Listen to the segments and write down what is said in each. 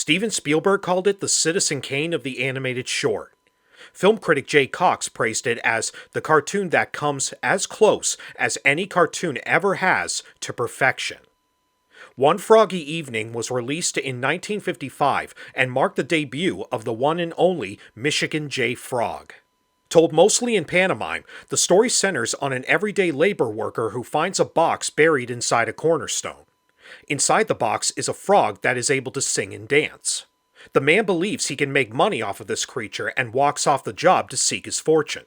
Steven Spielberg called it the Citizen Kane of the animated short. Film critic Jay Cox praised it as the cartoon that comes as close as any cartoon ever has to perfection. One Froggy Evening was released in 1955 and marked the debut of the one and only Michigan J. Frog. Told mostly in pantomime, the story centers on an everyday labor worker who finds a box buried inside a cornerstone. Inside the box is a frog that is able to sing and dance. The man believes he can make money off of this creature and walks off the job to seek his fortune.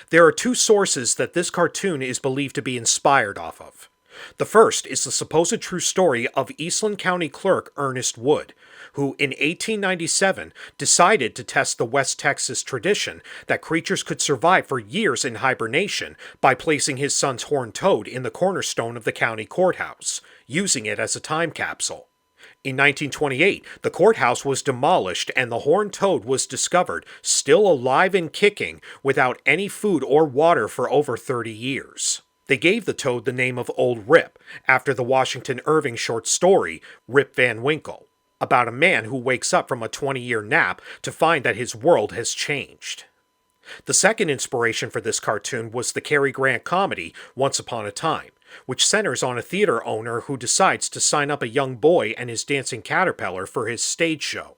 There are two sources that this cartoon is believed to be inspired off of. The first is the supposed true story of Eastland County Clerk Ernest Wood, who in 1897 decided to test the West Texas tradition that creatures could survive for years in hibernation by placing his son's horned toad in the cornerstone of the county courthouse, using it as a time capsule. In 1928, the courthouse was demolished and the horned toad was discovered, still alive and kicking, without any food or water for over 30 years. They gave the toad the name of Old Rip, after the Washington Irving short story, Rip Van Winkle, about a man who wakes up from a 20-year nap to find that his world has changed. The second inspiration for this cartoon was the Cary Grant comedy Once Upon a Time, which centers on a theater owner who decides to sign up a young boy and his dancing caterpillar for his stage show.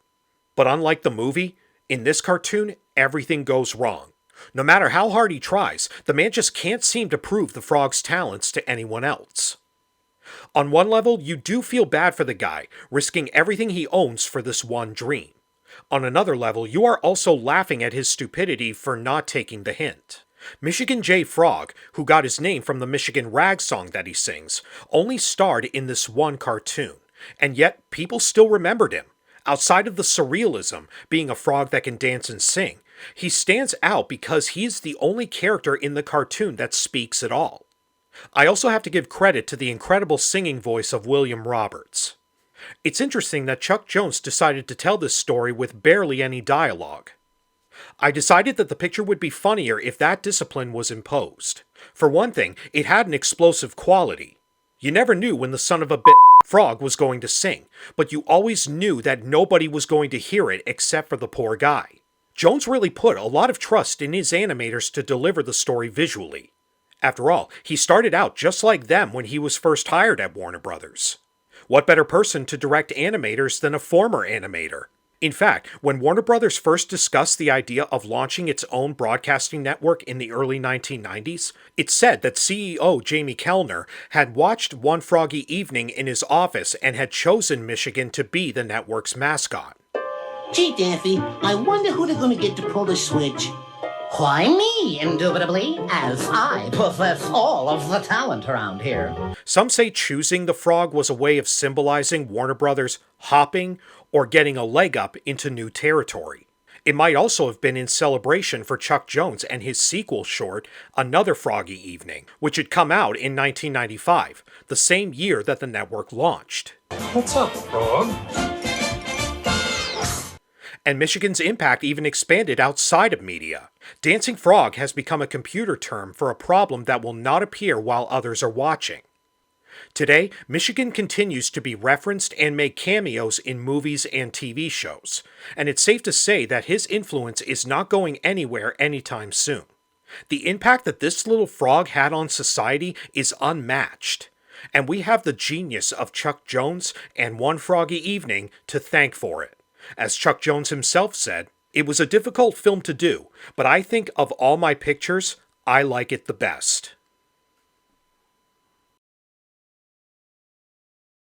But unlike the movie, in this cartoon, everything goes wrong. No matter how hard he tries, the man just can't seem to prove the frog's talents to anyone else. On one level, you do feel bad for the guy, risking everything he owns for this one dream. On another level, you are also laughing at his stupidity for not taking the hint. Michigan J. Frog, who got his name from the Michigan rag song that he sings, only starred in this one cartoon, and yet people still remembered him. Outside of the surrealism, being a frog that can dance and sing, he stands out because he's the only character in the cartoon that speaks at all. I also have to give credit to the incredible singing voice of William Roberts. It's interesting that Chuck Jones decided to tell this story with barely any dialogue. I decided that the picture would be funnier if that discipline was imposed. For one thing, it had an explosive quality. You never knew when the son of a frog was going to sing, but you always knew that nobody was going to hear it except for the poor guy. Jones really put a lot of trust in his animators to deliver the story visually. After all, he started out just like them when he was first hired at Warner Brothers. What better person to direct animators than a former animator? In fact, when Warner Brothers first discussed the idea of launching its own broadcasting network in the early 1990s, it said that CEO Jamie Kellner had watched One Froggy Evening in his office and had chosen Michigan to be the network's mascot. Gee, Daffy, I wonder who they're going to get to pull the switch. Why me, indubitably, as I possess all of the talent around here. Some say choosing the frog was a way of symbolizing Warner Brothers hopping or getting a leg up into new territory. It might also have been in celebration for Chuck Jones and his sequel short, Another Froggy Evening, which had come out in 1995, the same year that the network launched. What's up, Frog? And Michigan's impact even expanded outside of media. Dancing frog has become a computer term for a problem that will not appear while others are watching. Today, Michigan continues to be referenced and make cameos in movies and TV shows, and it's safe to say that his influence is not going anywhere anytime soon. The impact that this little frog had on society is unmatched, and we have the genius of Chuck Jones and One Froggy Evening to thank for it. As Chuck Jones himself said, "It was a difficult film to do, but I think of all my pictures, I like it the best."